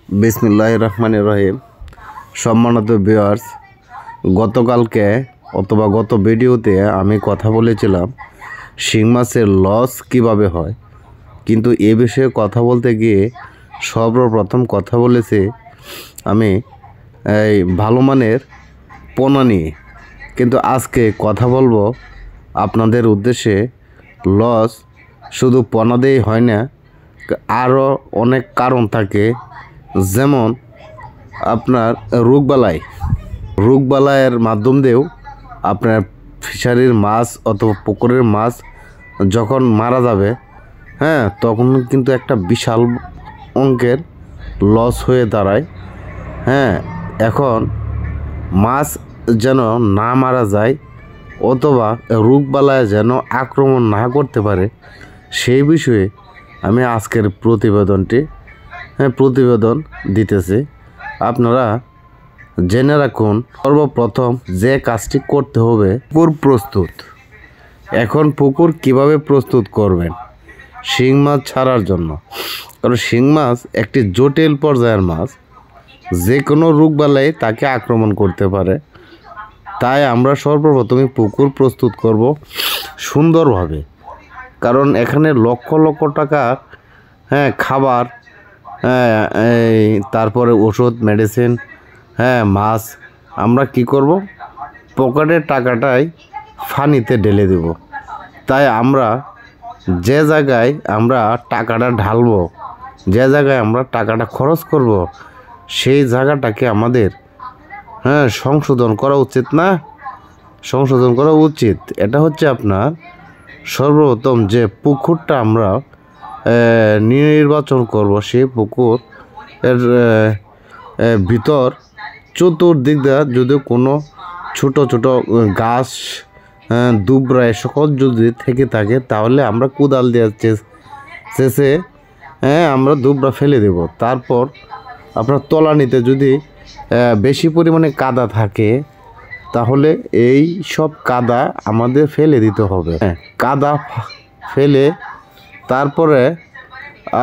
বিসমিল্লাহির রহমানির রহিম। সম্মানিত ভিউয়ার্স, গতকালকে অথবা গত ভিডিওতে আমি কথা বলেছিলাম শিং মাছের লস কিভাবে হয়, কিন্তু এ বিষয়ে কথা বলতে গিয়ে সর্বপ্রথম কথা বলেছি আমি এই ভালো মানের পোনা নিয়ে। কিন্তু আজকে কথা বলবো আপনাদের উদ্দেশ্যে লস শুধু পোনা দিয়েই হয় না, আরও অনেক কারণ থাকে। যেমন আপনার রোগবালাইয়ের মাধ্যম দিয়েও আপনার ফিশারির মাছ অথবা পুকুরের মাছ যখন মারা যাবে, তখন কিন্তু একটা বিশাল অঙ্কের লস হয়ে দাঁড়ায়। এখন মাছ যেন না মারা যায় অথবা রোগবালায় যেন আক্রমণ না করতে পারে, সেই বিষয়ে আমি আজকের প্রতিবেদন দিতেছি। আপনারা জেনে রাখুন। সর্বপ্রথম যে কাজটি করতে হবে, পুকুর প্রস্তুত। এখন পুকুর কিভাবে প্রস্তুত করবেন শিং মাছ ছাড়ার জন্য? কারণ শিং মাছ একটি জটিল পর্যায়ের মাছ, যে কোনো রোগবালাই তাকে আক্রমণ করতে পারে। তাই আমরা সর্বপ্রথমে পুকুর প্রস্তুত করব সুন্দরভাবে। কারণ এখানে লক্ষ লক্ষ টাকা খাবার, তারপরে ওষুধ, মেডিসিন, মাছ, আমরা কি করব? পকেটের টাকাটাই ফানিতে ঢেলে দেব। তাই আমরা যে জায়গায় আমরা টাকাটা ঢালবো, যে জায়গায় আমরা টাকাটা খরচ করব, সেই জায়গাটাকে আমাদের সংশোধন করা উচিত না? সংশোধন করা উচিত। এটা হচ্ছে আপনার সর্বপ্রথম যে পুকুরটা আমরা নির্বাচন করব, সেই পুকুর এর ভিতর চতুর্দিক দিয়ে যদি কোনো ছোট ছোট গাছ, দুবরা সকল যদি থেকে থাকে, তাহলে আমরা কোদাল দিয়ে চেষে আমরা দুবরা ফেলে দেব। তারপর আপনার তলানিতে যদি বেশি পরিমাণে কাদা থাকে, তাহলে এই সব কাদা আমাদের ফেলে দিতে হবে। কাদা ফেলে তারপরে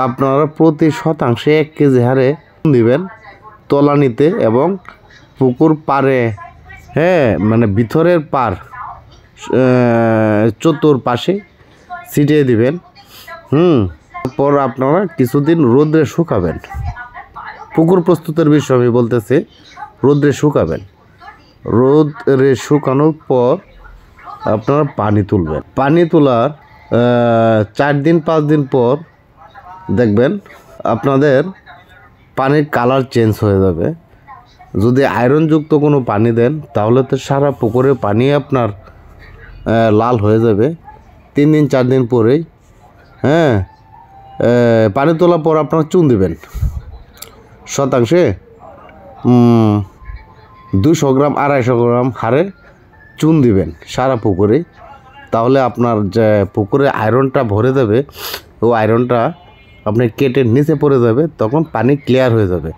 আপনারা প্রতি শতাংশে 1 কেজি হারে দিবেন তলানিতে এবং পুকুর পাড়ে, মানে ভিতরের পার চতুর্পাশে ছিটিয়ে দিবেন। তারপর আপনারা কিছুদিন রোদ্রে শুকাবেন। পুকুর প্রস্তুতের বিষয় আমি বলতেছি, রোদ্রে শুকাবেন। রোদ্রে শুকানোর পর আপনারা পানি তুলবেন। পানি তোলার 4 দিন 5 দিন পর দেখবেন আপনাদের পানির কালার চেঞ্জ হয়ে যাবে। যদি আয়রনযুক্ত কোনো পানি দেন, তাহলে তো সারা পুকুরের পানি আপনার লাল হয়ে যাবে। 3 দিন 4 দিন পরেই পানি তোলার পর আপনারা চুন দিবেন। শতাংশে 200 গ্রাম 250 গ্রাম হারে চুন দিবেন সারা পুকুরে। তাহলে আপনার যে পুকুরে আয়রনটা ভরে যাবে, ও আয়রনটা আপনি কেটে নিচে পড়ে যাবে, তখন পানি ক্লিয়ার হয়ে যাবে,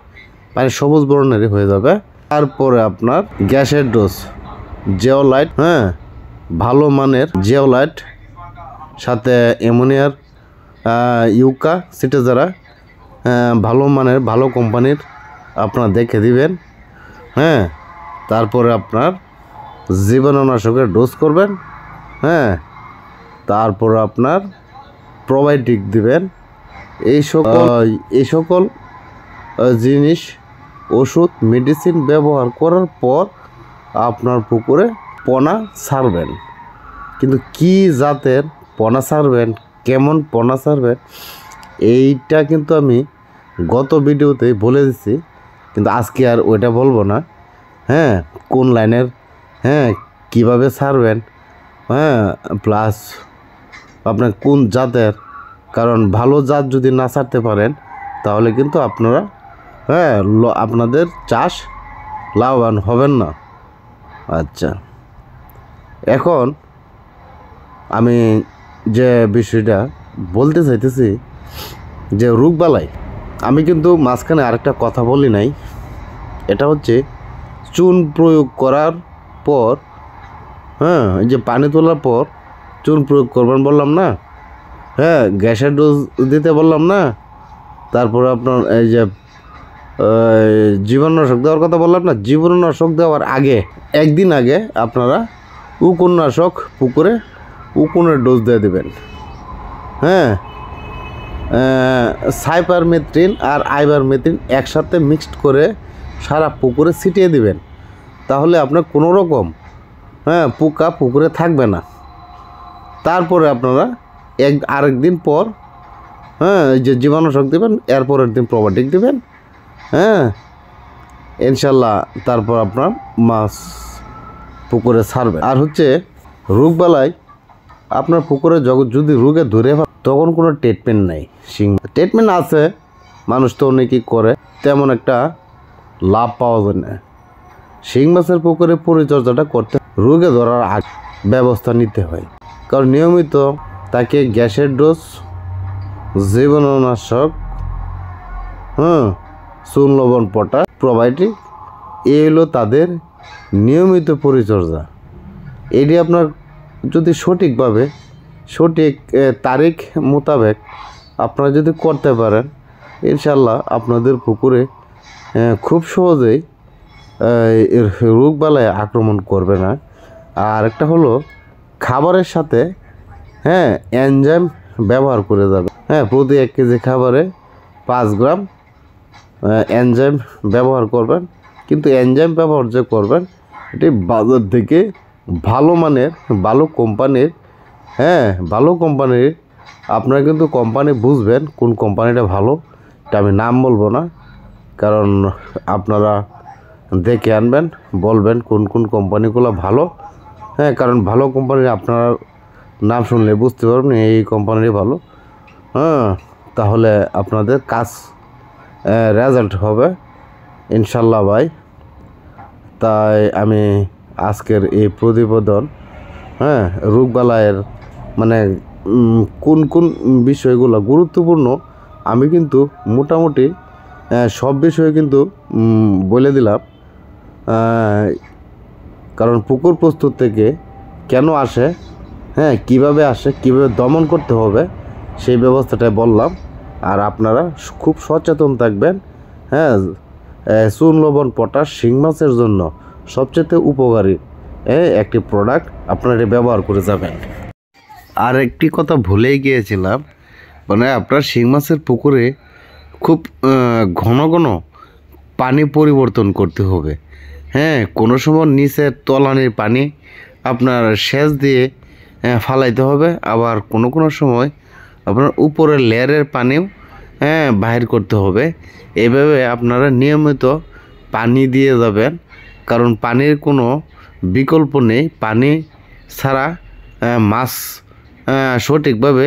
পানি সবুজ বর্ণের হয়ে যাবে। তারপরে আপনার গ্যাসের ডোজ, জিওলাইট, ভালো মানের জিওলাইট, সাথে অ্যামোনিয়ার ইউকা সিটেজারা, ভালো মানের ভালো কোম্পানির আপনার দেখে দিবেন। তারপরে আপনার জীবাণুনাশকের ডোজ করবেন। তারপর আপনার প্রোবায়োটিক দিবেন। এই সকল জিনিস, ওষুধ, মেডিসিন ব্যবহার করার পর আপনার পুকুরে পোনা ছাড়বেন। কিন্তু কি জাতের পোনা ছাড়বেন, কেমন পোনা ছাড়বেন, এইটা কিন্তু আমি গত ভিডিওতে বলে দিচ্ছি, কিন্তু আজকে আর ওইটা বলবো না। কোন লাইনের, কিভাবে ছাড়বেন, প্লাস আপনার কোন জাতের। কারণ ভালো জাত যদি না ছাড়তে পারেন, তাহলে কিন্তু আপনারা আপনাদের চাষ লাভবান হবেন না। আচ্ছা, এখন আমি যে বিষয়টা বলতে চাইতেছি যে রোগবালাই, আমি কিন্তু মাঝখানে আরেকটা কথা বলি নাই। এটা হচ্ছে চুন প্রয়োগ করার পর, এই যে পানি তোলার পর চুন প্রয়োগ করবেন বললাম না, গ্যাসের ডোজ দিতে বললাম না, তারপরে আপনার এই যে জীবাণুনাশক দেওয়ার কথা বললাম না, জীবাণুনাশক দেওয়ার আগে একদিন আগে আপনারা উকুননাশক পুকুরে উকুনের ডোজ দিয়ে দেবেন। হ্যাঁ, সাইপারমেথ্রিন আর আইভারমেথ্রিন একসাথে মিক্সড করে সারা পুকুরে ছিটিয়ে দিবেন। তাহলে আপনার কোনো রকম পোকা পুকুরে থাকবে না। তারপরে আপনারা আরেক দিন পর এই যে জীবাণুনাশক দেবেন, এরপরের দিন প্রোবায়োটিক দেবেন। ইনশাল্লাহ তারপর আপনার মাছ পুকুরে ছাড়বে। আর হচ্ছে রোগবালাই আপনার পুকুরে যদি রোগে ধরে তখন কোনো ট্রিটমেন্ট নেই। ট্রিটমেন্ট আছে, মানুষ তো অনেকেই করে, তেমন একটা লাভ পাওয়া যায় না। শিং মাছের পুকুরে পরিচর্যাটা করতে রোগে ধরার আগে ব্যবস্থা নিতে হয়, কারণ নিয়মিত তাকে গ্যাসের ডোজ, জীবাণুনাশক, চুন, লবণ, পটাশ, প্রোবায়োটিক, এই হলো তাদের নিয়মিত পরিচর্যা। এটি আপনার যদি সঠিকভাবে সঠিক তারিখ মোতাবেক আপনারা যদি করতে পারেন, ইনশাল্লাহ আপনাদের পুকুরে খুব সহজেই রোগবালাই আক্রমণ করবে না। আর একটা হলো খাবারের সাথে এনজাইম ব্যবহার করে যাবে। প্রতি 1 কেজি খাবারে 5 গ্রাম এনজাইম ব্যবহার করবেন। কিন্তু এনজাইম ব্যবহার যে করবেন এটি বাজার থেকে ভালো মানের, ভালো কোম্পানির, ভালো কোম্পানির। আপনারা কিন্তু কোম্পানি বুঝবেন কোন কোম্পানিটা ভালো, এটা আমি নাম বলবো না, কারণ আপনারা দেখে আনবেন, বলবেন কোন কোন কোম্পানিগুলো ভালো। কারণ ভালো কোম্পানির আপনার নাম শুনলে বুঝতে পারবেন এই কোম্পানিরই ভালো। তাহলে আপনাদের কাজ রেজাল্ট হবে ইনশাল্লাহ ভাই। তাই আমি আজকের এই প্রতিবেদন রোগবালাইয়ের মানে কোন কোন বিষয়গুলো গুরুত্বপূর্ণ আমি কিন্তু মোটামুটি সব বিষয়ে কিন্তু বলে দিলাম। কারণ পুকুর প্রস্তুত থেকে কেন আসে, কিভাবে আসে, কিভাবে দমন করতে হবে সেই ব্যবস্থাটাই বললাম। আর আপনারা খুব সচেতন থাকবেন। চুন, লবণ, পটাশ শিং মাছের জন্য সবচেয়ে উপকারী একটি প্রোডাক্ট, আপনারা এটা ব্যবহার করে যাবেন। আর একটি কথা ভুলেই গিয়েছিলাম, মানে আপনার শিং মাছের পুকুরে খুব ঘন ঘন পানি পরিবর্তন করতে হবে। কোনো সময় নিচের তলানির পানি আপনার সেচ দিয়ে ফালাইতে হবে, আবার কোনো কোনো সময় আপনার উপরের লেয়ারের পানিও বাহির করতে হবে। এভাবে আপনারা নিয়মিত পানি দিয়ে যাবেন, কারণ পানির কোনো বিকল্প নেই। পানি ছাড়া মাছ সঠিকভাবে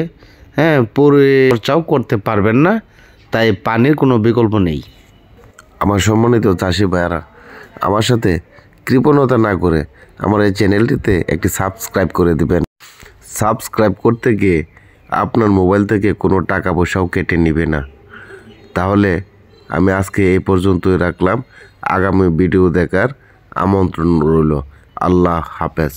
পরিচর্যাও করতে পারবেন না, তাই পানির কোনো বিকল্প নেই। আমার সম্মানিত চাষি ভাইয়ারা, আমার সাথে কৃপণতা না করে আমার এই চ্যানেলটিতে একটি সাবস্ক্রাইব করে দিবেন। সাবস্ক্রাইব করতে গিয়ে আপনার মোবাইল থেকে কোনো টাকা পয়সাও কেটে নেবে না। তাহলে আমি আজকে এই পর্যন্তই রাখলাম। আগামী ভিডিও দেখার আমন্ত্রণ রইল। আল্লাহ হাফেজ।